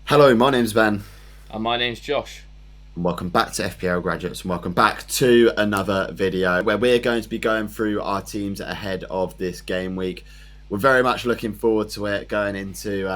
Hello, my name's Ben, And my name's Josh. and welcome back to FPL Graduates, and welcome back to another video where we're going to be going through our teams ahead of this game week. We're very much looking forward to it, going into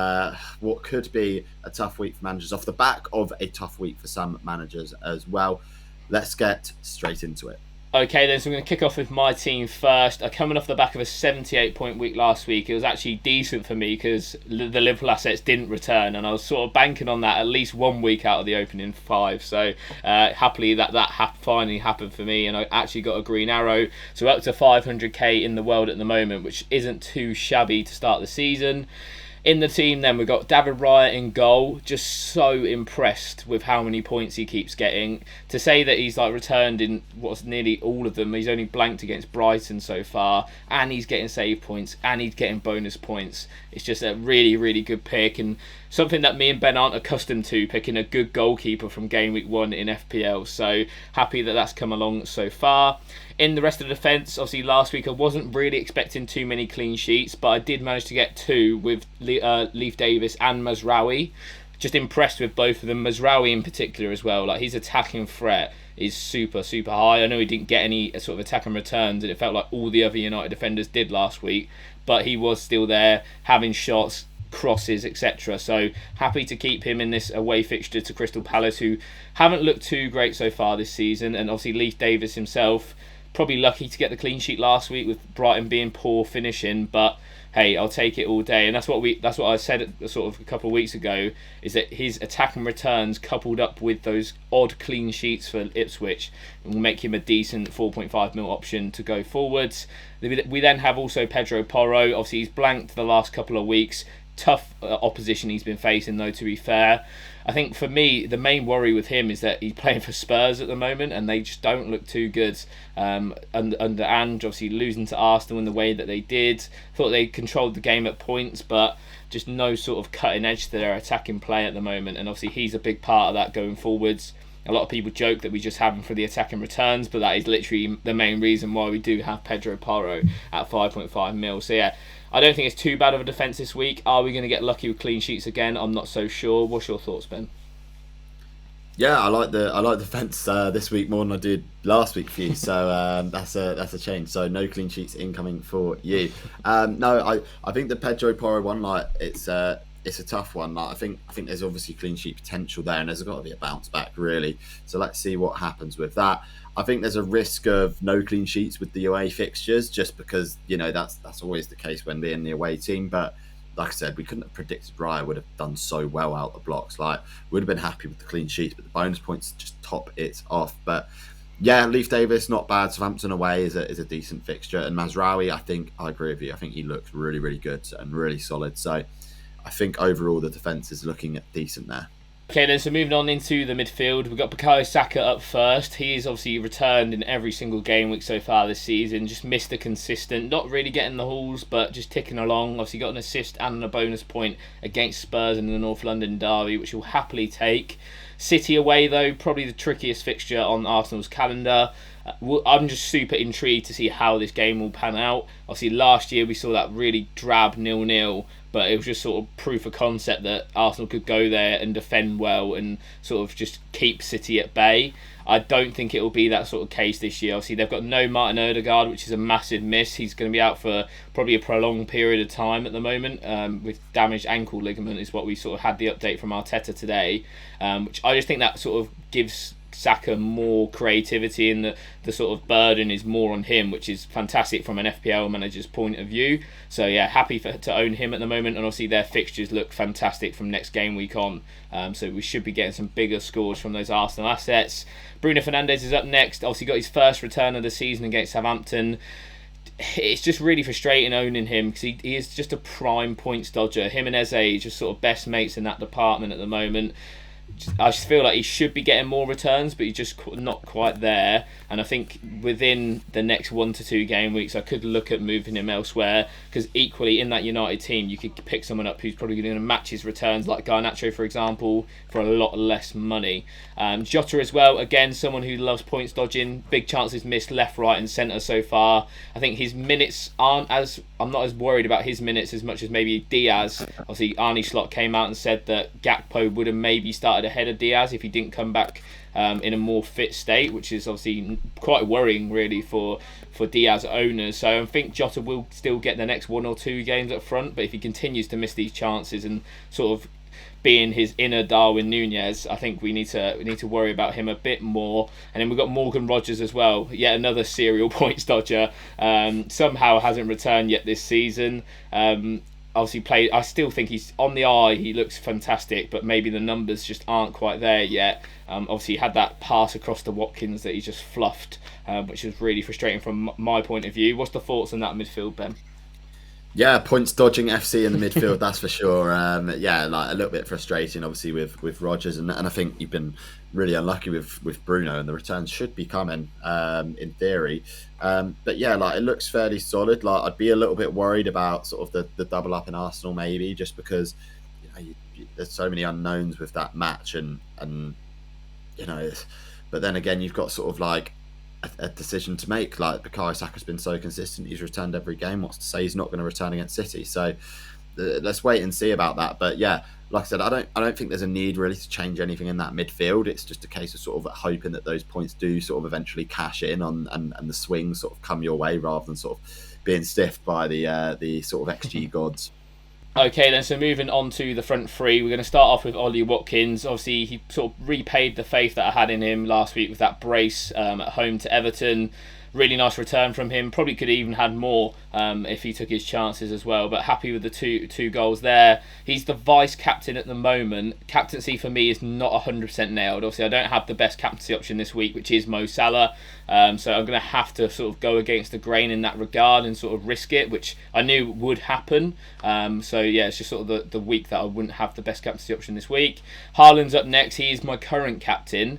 what could be a tough week for managers, off the back of a tough week for some managers as well. Let's get straight into it. Okay, then, so I'm going to kick off with my team first. Coming off the back of a 78-point week last week, it was actually decent for me because the Liverpool assets didn't return, and I was sort of banking on that at least 1 week out of the opening 5. So happily that finally happened for me, and I actually got a green arrow. So up to 500k in the world at the moment, which isn't too shabby to start the season. In the team, then, we've got David Raya in goal. Just so impressed with how many points he keeps getting. To say that he's returned in what's nearly all of them, he's only blanked against Brighton so far, and he's getting save points, and he's getting bonus points. It's just a really, really good pick, and something that me and Ben aren't accustomed to, picking a good goalkeeper from Gameweek 1 in FPL. So happy that that's come along so far. In the rest of the defence, obviously last week I wasn't really expecting too many clean sheets, but I did manage to get 2 with Leif Davis and Mazraoui. Just impressed with both of them. Mazraoui in particular as well. His attacking threat is super, super high. I know he didn't get any sort of attacking returns, and it felt like all the other United defenders did last week, but he was still there, having shots, crosses, etc. So happy to keep him in this away fixture to Crystal Palace, who haven't looked too great so far this season. And obviously Leif Davis himself, probably lucky to get the clean sheet last week with Brighton being poor finishing, but hey, I'll take it all day. And that's what I said sort of a couple of weeks ago, is that his attack and returns coupled up with those odd clean sheets for Ipswich will make him a decent 4.5 mil option to go forwards. We then have also Pedro Porro. Obviously he's blanked the last couple of weeks. Tough opposition he's been facing, though, to be fair. I think for me, the main worry with him is that he's playing for Spurs at the moment, and they just don't look too good. Under Ange, obviously losing to Arsenal in the way that they did, thought they controlled the game at points, but just no sort of cutting edge to their attacking play at the moment. And obviously he's a big part of that going forwards. A lot of people joke that we just have him for the attacking returns, but that is literally the main reason why we do have Pedro Porro at 5.5 mil. So yeah, I don't think it's too bad of a defence this week. Are we going to get lucky with clean sheets again? I'm not so sure. What's your thoughts, Ben? Yeah, I like the fence this week more than I did last week for you. So that's a change. So no clean sheets incoming for you. No, I think the Pedro Porro one, it's a tough one. I think there's obviously clean sheet potential there, and there's got to be a bounce back really. So let's see what happens with that. I think there's a risk of no clean sheets with the away fixtures, just because that's always the case when they're in the away team. But like I said, we couldn't have predicted Raya would have done so well out the blocks. Would have been happy with the clean sheets, but the bonus points just top it off. But yeah, Leif Davis, not bad. Southampton away is a decent fixture, and Mazraoui, I think I agree with you. I think he looks really, really good and really solid. So I think overall the defence is looking decent there. Okay, then, so moving on into the midfield, we've got Bukayo Saka up first. He's obviously returned in every single game week so far this season. Just Mr. Consistent, not really getting the hauls, but just ticking along. Obviously got an assist and a bonus point against Spurs in the North London derby, which he'll happily take. City away, though, probably the trickiest fixture on Arsenal's calendar. I'm just super intrigued to see how this game will pan out. Obviously, last year we saw that really drab 0-0, but it was just sort of proof of concept that Arsenal could go there and defend well and sort of just keep City at bay. I don't think it will be that sort of case this year. Obviously, they've got no Martin Odegaard, which is a massive miss. He's going to be out for probably a prolonged period of time at the moment with damaged ankle ligament is what we sort of had the update from Arteta today, which I just think that sort of gives Saka more creativity, and the sort of burden is more on him, which is fantastic from an FPL manager's point of view. So yeah, happy to own him at the moment, and obviously their fixtures look fantastic from next game week on. So we should be getting some bigger scores from those Arsenal assets. Bruno Fernandes is up next. Obviously got his first return of the season against Southampton. It's just really frustrating owning him because he is just a prime points dodger. Him and Eze just sort of best mates in that department at the moment. I just feel like he should be getting more returns, but he's just not quite there. And I think within the next 1 to 2 game weeks, I could look at moving him elsewhere, because equally in that United team, you could pick someone up who's probably going to match his returns, like Garnacho, for example, for a lot less money. Jota as well, again, someone who loves points dodging, big chances missed left, right, and centre so far. I think his minutes aren't as. I'm not as worried about his minutes as much as maybe Diaz. Obviously, Arnie Slot came out and said that Gakpo would have maybe started ahead of Diaz if he didn't come back in a more fit state, which is obviously quite worrying really for Diaz owners. So I think Jota will still get the next 1 or 2 games up front, but if he continues to miss these chances and sort of being his inner Darwin Nunez, I think we need to worry about him a bit more. And then we've got Morgan Rogers as well, yet another serial points dodger. Somehow hasn't returned yet this season. Obviously played. I still think he's on the eye. He looks fantastic, but maybe the numbers just aren't quite there yet. Obviously, he had that pass across to Watkins that he just fluffed, which was really frustrating from my point of view. What's the thoughts on that midfield, Ben? Yeah, points dodging FC in the midfield, that's for sure. Yeah, like a little bit frustrating, obviously, with Rodgers, and I think you've been really unlucky with Bruno, and the returns should be coming in theory. But yeah, like it looks fairly solid. Like I'd be a little bit worried about sort of the double up in Arsenal, maybe just because there's so many unknowns with that match, and but then again, you've got sort of like a decision to make. Like Bukayo Saka's been so consistent; he's returned every game. What's to say he's not going to return against City? So let's wait and see about that. But yeah, like I said, I don't think there's a need really to change anything in that midfield. It's just a case of sort of hoping that those points do sort of eventually cash in on and the swings sort of come your way rather than sort of being stiffed by the sort of XG gods. Okay, then, so moving on to the front three, we're going to start off with Ollie Watkins. Obviously, he sort of repaid the faith that I had in him last week with that brace at home to Everton. Really nice return from him. Probably could have even had more if he took his chances as well. But happy with the two goals there. He's the vice captain at the moment. Captaincy for me is not 100% nailed. Obviously, I don't have the best captaincy option this week, which is Mo Salah. So I'm going to have to sort of go against the grain in that regard and sort of risk it, which I knew would happen. So yeah, it's just sort of the week that I wouldn't have the best captaincy option this week. Haaland's up next. He is my current captain.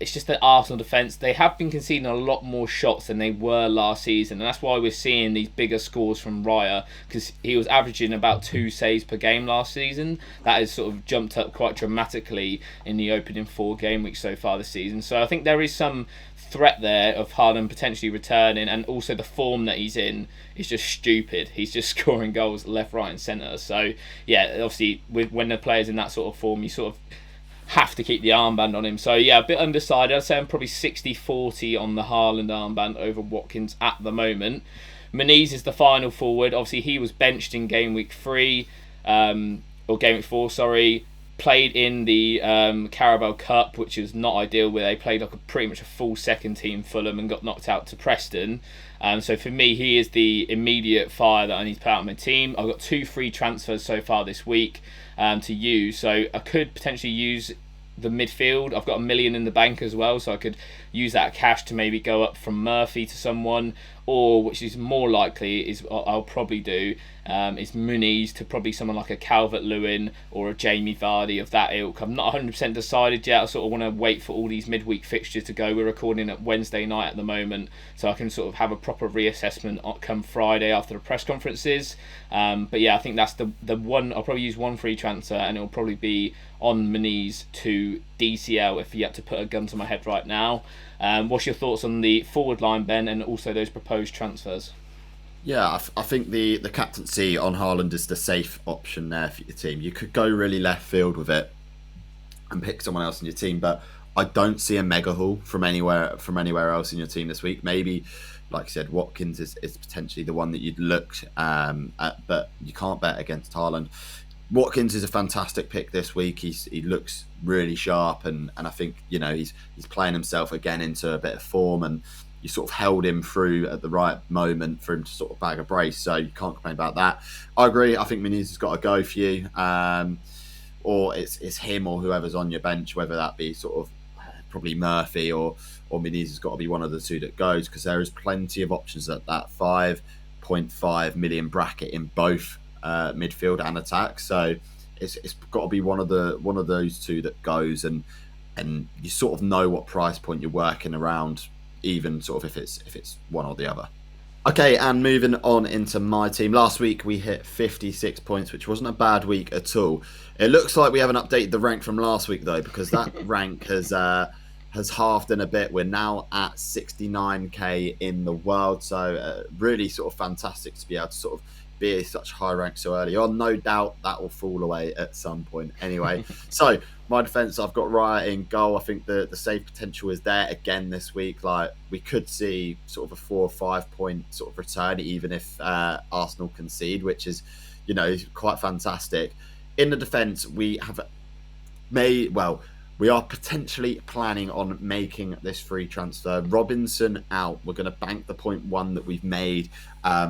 It's just that Arsenal defence, they have been conceding a lot more shots than they were last season, and that's why we're seeing these bigger scores from Raya, because he was averaging about 2 saves per game last season. That has sort of jumped up quite dramatically in the opening 4 game weeks so far this season. So I think there is some threat there of Haaland potentially returning, and also the form that he's in is just stupid. He's just scoring goals left, right and centre. So yeah, obviously when the player's in that sort of form, you sort of have to keep the armband on him. So yeah, a bit undecided. I'd say I'm probably 60-40 on the Haaland armband over Watkins at the moment. Muniz is the final forward. Obviously, he was benched in game week 3, or game week 4, sorry. Played in the Carabao Cup, which is not ideal, where they played like pretty much a full second team Fulham and got knocked out to Preston. So for me, he is the immediate fire that I need to put out on my team. I've got 2 free transfers so far this week to use, so I could potentially use the midfield. I've got $1 million in the bank as well, so I could use that cash to maybe go up from Murphy to someone, or which is more likely is I'll probably do is Muniz to probably someone like a Calvert-Lewin or a Jamie Vardy of that ilk. I'm not 100% decided yet. I sort of want to wait for all these midweek fixtures to go. We're recording at Wednesday night at the moment, so I can sort of have a proper reassessment come Friday after the press conferences. But yeah, I think that's the one. I'll probably use 1 free transfer, and it'll probably be on Muniz to DCL if you had to put a gun to my head right now. What's your thoughts on the forward line, Ben, and also those proposed transfers? Yeah, I think the captaincy on Haaland is the safe option there for your team. You could go really left field with it and pick someone else in your team, but I don't see a mega haul from anywhere else in your team this week. Maybe, like you said, Watkins is potentially the one that you'd look at, but you can't bet against Haaland. Watkins is a fantastic pick this week. He looks really sharp, and I think he's playing himself again into a bit of form, and you sort of held him through at the right moment for him to sort of bag a brace, so you can't complain about that. I agree. I think Muniz has got to go for you, or it's him or whoever's on your bench, whether that be sort of probably Murphy or Muniz has got to be one of the two that goes, because there is plenty of options at that 5.5 million bracket in both midfield and attack. So it's got to be one of those two that goes, and you sort of know what price point you're working around, even sort of if it's one or the other. Okay, and moving on into my team. Last week we hit 56 points, which wasn't a bad week at all. It looks like we haven't updated the rank from last week though, because that rank has halved in a bit. We're now at 69k in the world, so really sort of fantastic to be able to sort of be such high rank so early on. No doubt that will fall away at some point anyway. So my defence, I've got Raya in goal. I think the save potential is there again this week. Like, we could see sort of a 4 or 5 point sort of return, even if Arsenal concede, which is, you know, quite fantastic. In the defence, we have we are potentially planning on making this free transfer. Robinson out. We're going to bank the 0.1 that we've made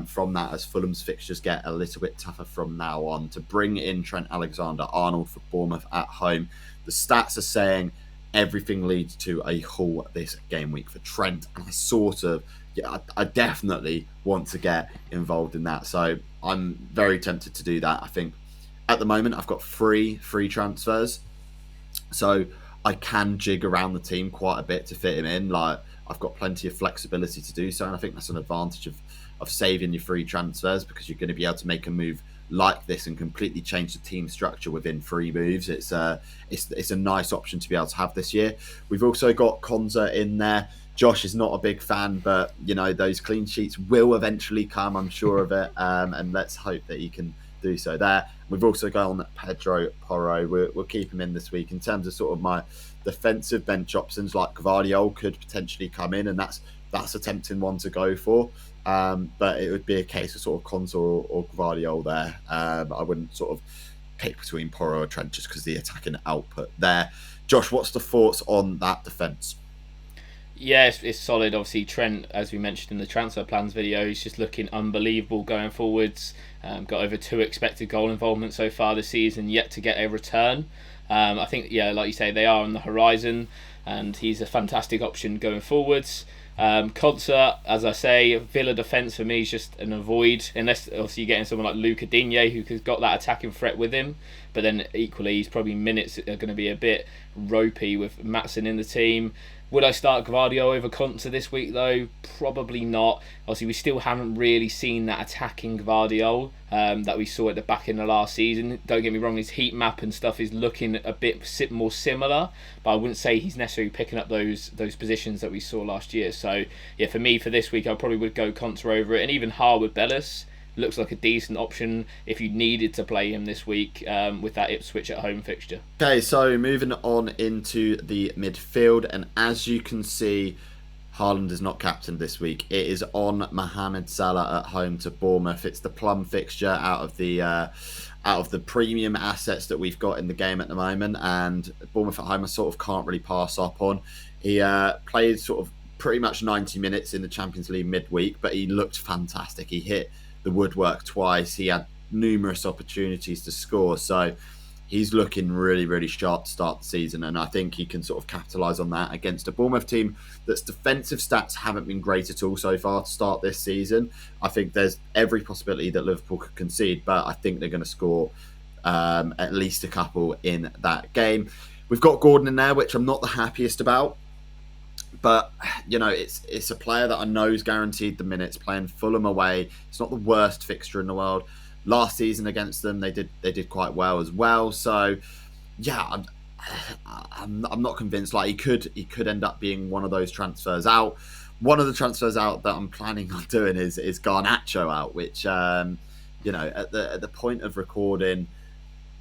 from that, as Fulham's fixtures get a little bit tougher from now on, to bring in Trent Alexander-Arnold for Bournemouth at home. The stats are saying everything leads to a haul this game week for Trent, and I definitely want to get involved in that. So I'm very tempted to do that. I think at the moment I've got free transfers, so I can jig around the team quite a bit to fit him in. Like, I've got plenty of flexibility to do so, and I think that's an advantage of saving your free transfers, because you're going to be able to make a move like this and completely change the team structure within free moves. It's a nice option to be able to have this year. We've also got Konza in there. Josh is not a big fan, but you know, those clean sheets will eventually come, I'm sure of it, and let's hope that he can do so there. We've also got on Pedro Porro. We'll keep him in this week. In terms of sort of my defensive bench options, like Gvardiol could potentially come in, and that's a tempting one to go for. But it would be a case of sort of Konza or Gvardiol there. I wouldn't sort of pick between Porro or Trent just because the attacking output there. Josh, what's the thoughts on that defence? Yeah, it's solid. Obviously, Trent, as we mentioned in the transfer plans video, he's just looking unbelievable going forwards. Got over 2 expected goal involvement so far this season, yet to get a return. I think, yeah, like you say, they are on the horizon, and he's a fantastic option going forwards. Concert, as I say, Villa defence for me is just an avoid, unless obviously you're getting someone like Luca Digne who's got that attacking threat with him. But then equally, his probably minutes are going to be a bit ropey with Matson in the team. Would I start Gvardiol over Konsa this week though? Probably not. Obviously, we still haven't really seen that attacking Gvardiol that we saw at the back end of last season. Don't get me wrong, his heat map and stuff is looking a bit more similar, but I wouldn't say he's necessarily picking up those positions that we saw last year. So yeah, for me, for this week, I probably would go Konsa over it, and even Harwood Bellis looks like a decent option if you needed to play him this week with that Ipswich at home fixture. Okay, so moving on into the midfield, and as you can see, Haaland is not captained this week. It is on Mohamed Salah at home to Bournemouth. It's the plum fixture out of the premium assets that we've got in the game at the moment, and Bournemouth at home I sort of can't really pass up on. He played sort of pretty much 90 minutes in the Champions League midweek, but he looked fantastic. He hit the woodwork twice. He had numerous opportunities to score, so he's looking really, really sharp to start the season, and I think he can sort of capitalise on that against a Bournemouth team that's defensive stats haven't been great at all so far to start this season. I think there's every possibility that Liverpool could concede, but I think they're going to score at least a couple in that game. We've got Gordon in there, which I'm not the happiest about. But, you know, it's a player that I know is guaranteed the minutes, playing Fulham away. It's not the worst fixture in the world. Last season against them, they did quite well as well. So, yeah, I'm not convinced. Like, he could end up being one of those transfers out. One of the transfers out that I'm planning on doing is Garnacho out, which, you know, at the point of recording,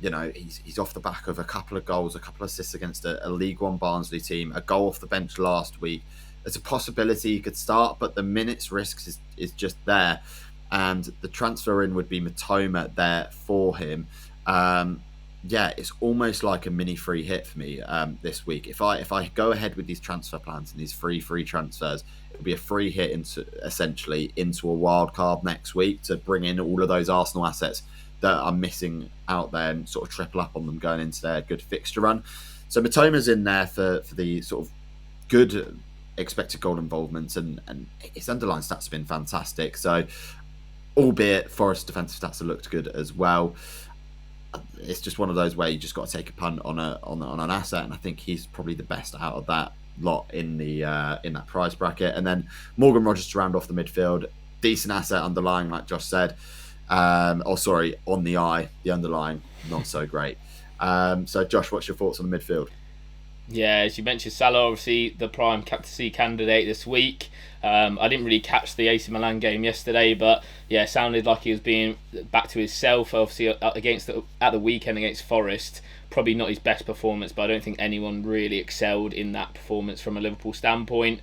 you know, he's off the back of a couple of goals, a couple of assists against a League One Barnsley team, a goal off the bench last week. There's a possibility he could start, but the minutes risk is just there. And the transfer in would be Matoma there for him. Yeah, it's almost like a mini free hit for me this week. If I go ahead with these transfer plans and these free transfers, it'll be a free hit essentially into a wild card next week to bring in all of those Arsenal assets that are missing out there and sort of triple up on them going into their good fixture run. So Matoma's in there for the sort of good expected goal involvements, and his underlying stats have been fantastic. So, albeit Forest defensive stats have looked good as well. it's just one of those where you just got to take a punt on an asset, and I think he's probably the best out of that lot in that price bracket. And then Morgan Rogers to round off the midfield, decent asset underlying, like Josh said. On the underlying not so great. So Josh, what's your thoughts on the midfield? Yeah, as you mentioned, Salah obviously the prime captaincy candidate this week. I didn't really catch the AC Milan game yesterday, but yeah, it sounded like he was being back to himself. Obviously, at the weekend against Forest, probably not his best performance, but I don't think anyone really excelled in that performance from a Liverpool standpoint.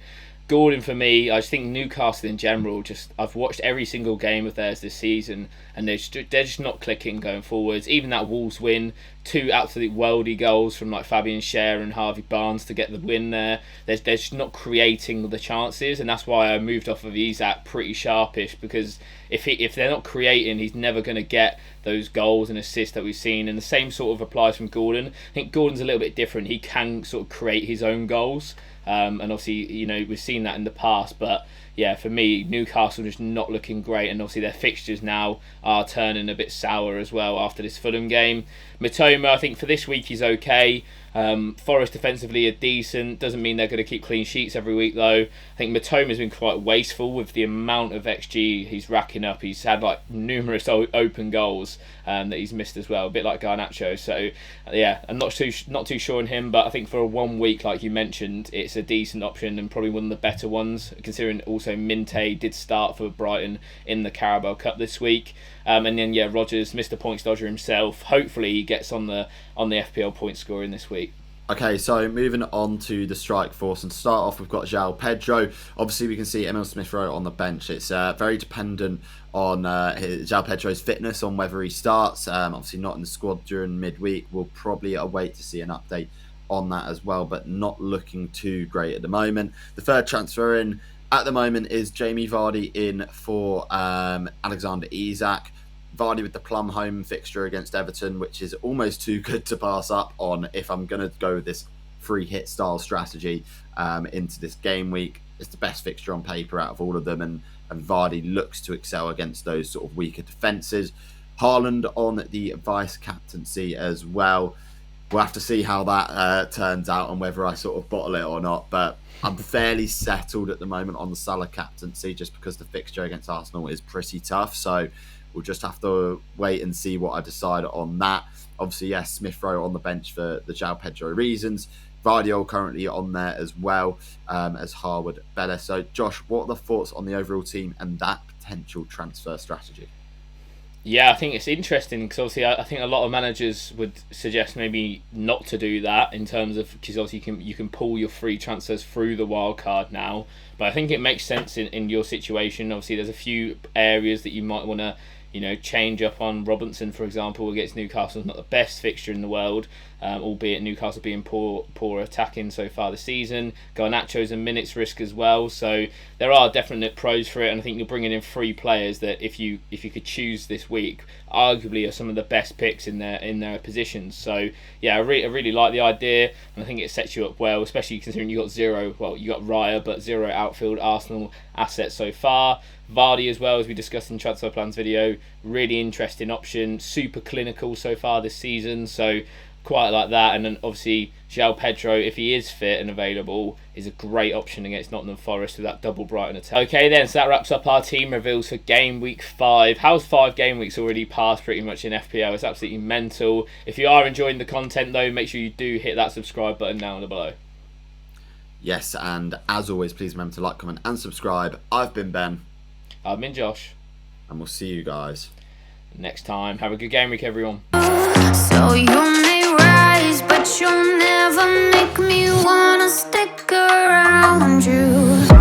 Gordon for me, I just think Newcastle in general. I've watched every single game of theirs this season, and they're just not clicking going forwards. Even that Wolves win, 2 absolute worldy goals from like Fabian Schär and Harvey Barnes to get the win there. They're just not creating the chances, and that's why I moved off of Isak pretty sharpish, because if they're not creating, he's never going to get those goals and assists that we've seen. And the same sort of applies from Gordon. I think Gordon's a little bit different. He can sort of create his own goals. And obviously, we've seen that in the past. But yeah, for me, Newcastle just not looking great. And obviously, their fixtures now are turning a bit sour as well after this Fulham game. Mitoma, I think for this week, he's okay. Forest defensively are decent. Doesn't mean they're going to keep clean sheets every week, though. I think Mitoma's been quite wasteful with the amount of XG he's racking up. He's had like numerous open goals that he's missed as well, a bit like Garnacho. So yeah, I'm not too sure on him, but I think for a 1 week, like you mentioned, it's a decent option and probably one of the better ones, considering also Minte did start for Brighton in the Carabao Cup this week. And then yeah, Rogers, Mr. Points Dodger himself. Hopefully he gets on the FPL point scoring this week. Okay, so moving on to the strike force, and to start off, we've got João Pedro. Obviously, we can see Emil Smith-Rowe on the bench. It's very dependent on João Pedro's fitness, on whether he starts. Obviously, not in the squad during midweek. We'll probably await to see an update on that as well, but not looking too great at the moment. The third transfer in at the moment is Jamie Vardy in for Alexander Isak. Vardy with the plum home fixture against Everton, which is almost too good to pass up on if I'm going to go with this free hit style strategy into this game week. It's the best fixture on paper out of all of them, and Vardy looks to excel against those sort of weaker defences. Haaland on the vice captaincy as well. We'll have to see how that turns out and whether I sort of bottle it or not, but I'm fairly settled at the moment on the Salah captaincy just because the fixture against Arsenal is pretty tough, so we'll just have to wait and see what I decide on that. Obviously, yes, Smith-Rowe on the bench for the João Pedro reasons. Vardy currently on there as well as Harwood Bella. So, Josh, what are the thoughts on the overall team and that potential transfer strategy? Yeah, I think it's interesting because obviously I think a lot of managers would suggest maybe not to do that in terms of, because obviously you can pull your free transfers through the wild card now. But I think it makes sense in your situation. Obviously, there's a few areas that you might want to change up on. Robinson, for example, against Newcastle is not the best fixture in the world, albeit Newcastle being poor attacking so far this season. Garnacho's a minutes risk as well, so there are definite pros for it, and I think you're bringing in 3 players that if you could choose this week, arguably are some of the best picks in their positions. So yeah, I really like the idea, and I think it sets you up well, especially considering you got Raya, but 0 outfield Arsenal assets so far. Vardy as well, as we discussed in Transfer Plans video, really interesting option, super clinical so far this season, so quite like that. And then obviously João Pedro, if he is fit and available, is a great option against Nottingham Forest with that double Brighton attack. Okay then, so that wraps up our team reveals for Game Week 5. How's 5 game weeks already passed pretty much in FPL? It's absolutely mental. If you are enjoying the content though, make sure you do hit that subscribe button down below. Yes, and as always, please remember to like, comment and subscribe. I've been Ben. I've been Josh. And we'll see you guys next time. Have a good game week, everyone. So you may rise, but you'll never make me wanna stick around you.